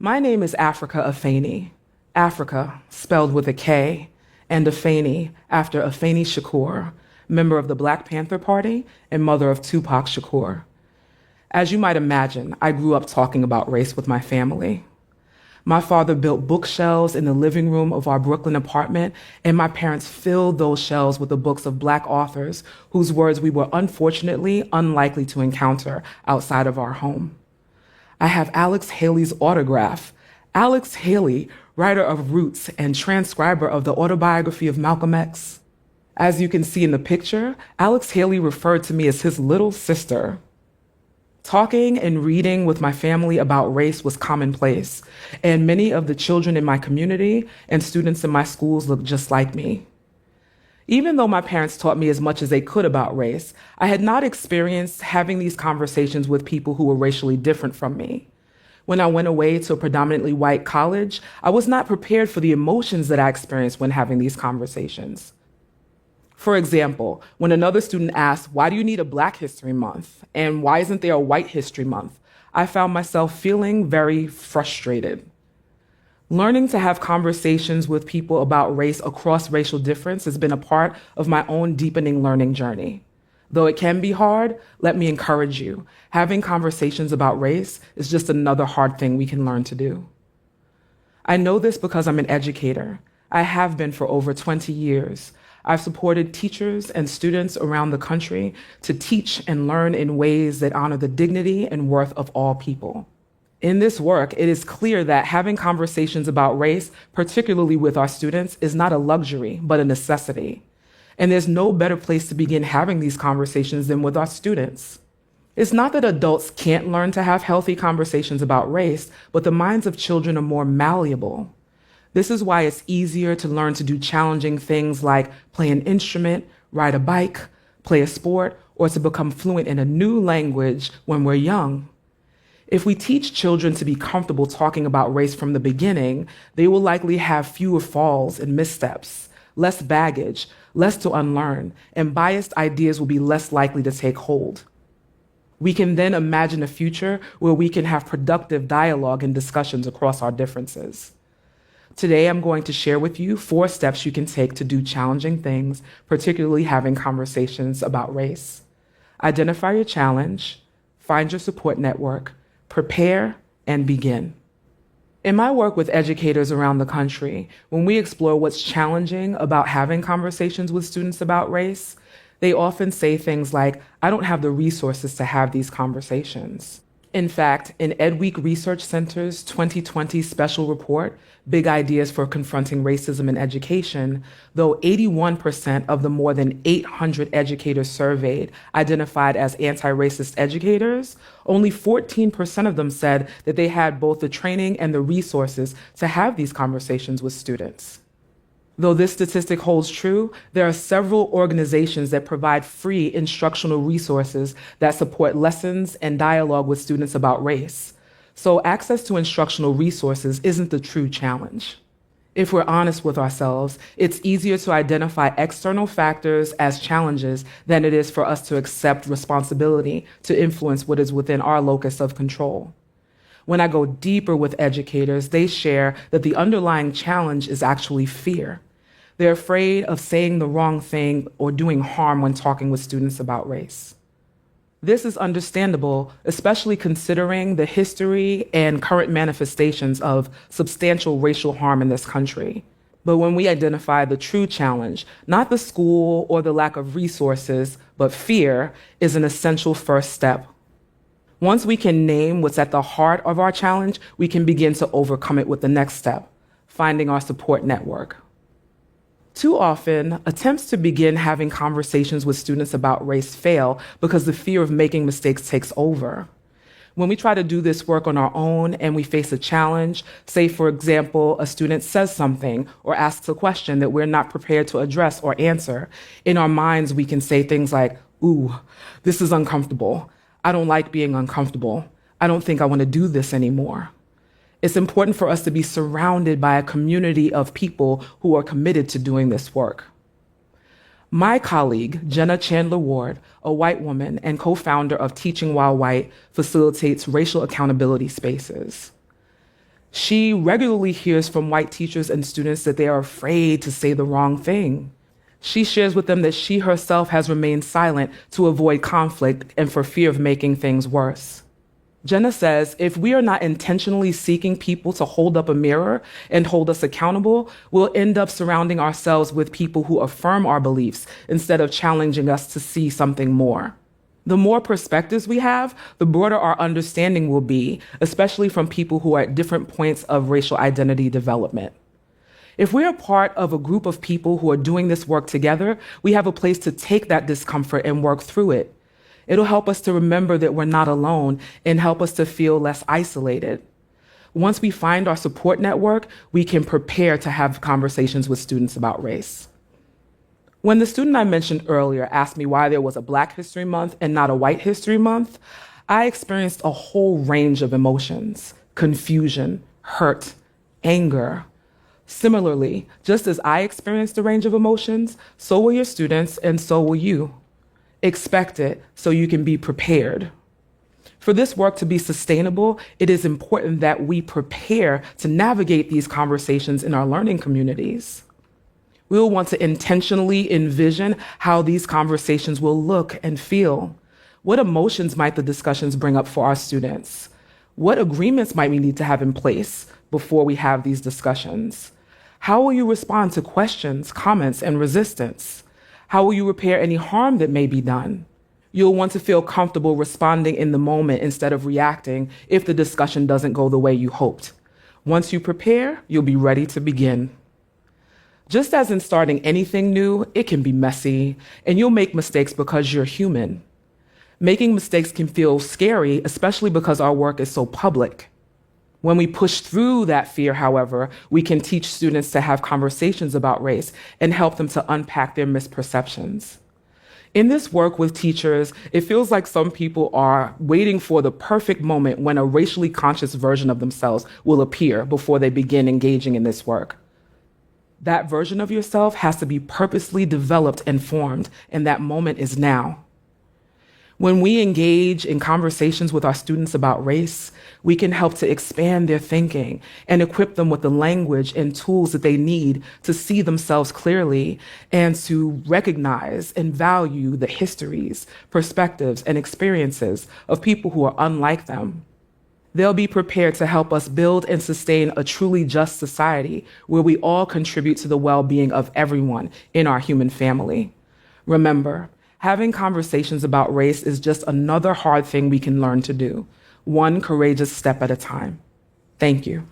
My name is Africa Afeni. Africa, spelled with a K, and Afeni after Afeni Shakur, member of the Black Panther Party and mother of Tupac Shakur. As you might imagine, I grew up talking about race with my family. My father built bookshelves in the living room of our Brooklyn apartment, and my parents filled those shelves with the books of Black authors whose words we were unfortunately unlikely to encounter outside of our home. I have Alex Haley's autograph. Alex Haley, writer of Roots and transcriber of the autobiography of Malcolm X. As you can see in the picture, Alex Haley referred to me as his little sister. Talking and reading with my family about race was commonplace, and many of the children in my community and students in my schools looked just like me. Even though my parents taught me as much as they could about race, I had not experienced having these conversations with people who were racially different from me. When I went away to a predominantly white college, I was not prepared for the emotions that I experienced when having these conversations. For example, when another student asked, "Why do you need a Black History Month? And why isn't there a White History Month?" I found myself feeling very frustrated. Learning to have conversations with people about race across racial difference has been a part of my own deepening learning journey. Though it can be hard, let me encourage you. Having conversations about race is just another hard thing we can learn to do. I know this because I'm an educator. I have been for over 20 years. I've supported teachers and students around the country to teach and learn in ways that honor the dignity and worth of all people. In this work, it is clear that having conversations about race, particularly with our students, is not a luxury, but a necessity. And there's no better place to begin having these conversations than with our students. It's not that adults can't learn to have healthy conversations about race, but the minds of children are more malleable. This is why it's easier to learn to do challenging things like play an instrument, ride a bike, play a sport, or to become fluent in a new language when we're young. If we teach children to be comfortable talking about race from the beginning, they will likely have fewer falls and missteps, less baggage, less to unlearn, and biased ideas will be less likely to take hold. We can then imagine a future where we can have productive dialogue and discussions across our differences. Today, I'm going to share with you 4 steps you can take to do challenging things, particularly having conversations about race. Identify your challenge, find your support network, prepare, and begin. In my work with educators around the country, when we explore what's challenging about having conversations with students about race, they often say things like, "I don't have the resources to have these conversations." In fact, in EdWeek Research Center's 2020 special report, Big Ideas for Confronting Racism in Education, though 81% of the more than 800 educators surveyed identified as anti-racist educators, only 14% of them said that they had both the training and the resources to have these conversations with students. Though this statistic holds true, there are several organizations that provide free instructional resources that support lessons and dialogue with students about race. So access to instructional resources isn't the true challenge. If we're honest with ourselves, it's easier to identify external factors as challenges than it is for us to accept responsibility to influence what is within our locus of control. When I go deeper with educators, they share that the underlying challenge is actually fear. They're afraid of saying the wrong thing or doing harm when talking with students about race. This is understandable, especially considering the history and current manifestations of substantial racial harm in this country. But when we identify the true challenge, not the school or the lack of resources, but fear, is an essential first step. Once we can name what's at the heart of our challenge, we can begin to overcome it with the next step, finding our support network. Too often, attempts to begin having conversations with students about race fail because the fear of making mistakes takes over. When we try to do this work on our own and we face a challenge, say, for example, a student says something or asks a question that we're not prepared to address or answer, in our minds we can say things like, "Ooh, this is uncomfortable. I don't like being uncomfortable. I don't think I want to do this anymore." It's important for us to be surrounded by a community of people who are committed to doing this work. My colleague, Jenna Chandler Ward, a white woman and co-founder of Teaching While White, facilitates racial accountability spaces. She regularly hears from white teachers and students that they are afraid to say the wrong thing. She shares with them that she herself has remained silent to avoid conflict and for fear of making things worse. Jenna says, if we are not intentionally seeking people to hold up a mirror and hold us accountable, we'll end up surrounding ourselves with people who affirm our beliefs instead of challenging us to see something more. The more perspectives we have, the broader our understanding will be, especially from people who are at different points of racial identity development. If we're part of a group of people who are doing this work together, we have a place to take that discomfort and work through it. It'll help us to remember that we're not alone and help us to feel less isolated. Once we find our support network, we can prepare to have conversations with students about race. When the student I mentioned earlier asked me why there was a Black History Month and not a White History Month, I experienced a whole range of emotions: confusion, hurt, anger. Similarly, just as I experienced a range of emotions, so will your students and so will you. Expect it so you can be prepared. For this work to be sustainable, it is important that we prepare to navigate these conversations in our learning communities. We will want to intentionally envision how these conversations will look and feel. What emotions might the discussions bring up for our students? What agreements might we need to have in place before we have these discussions? How will you respond to questions, comments, and resistance? How will you repair any harm that may be done? You'll want to feel comfortable responding in the moment instead of reacting if the discussion doesn't go the way you hoped. Once you prepare, you'll be ready to begin. Just as in starting anything new, it can be messy, and you'll make mistakes because you're human. Making mistakes can feel scary, especially because our work is so public. When we push through that fear, however, we can teach students to have conversations about race and help them to unpack their misperceptions. In this work with teachers, it feels like some people are waiting for the perfect moment when a racially conscious version of themselves will appear before they begin engaging in this work. That version of yourself has to be purposely developed and formed, and that moment is now. When we engage in conversations with our students about race, we can help to expand their thinking and equip them with the language and tools that they need to see themselves clearly and to recognize and value the histories, perspectives, and experiences of people who are unlike them. They'll be prepared to help us build and sustain a truly just society where we all contribute to the well-being of everyone in our human family. Remember, having conversations about race is just another hard thing we can learn to do, one courageous step at a time. Thank you.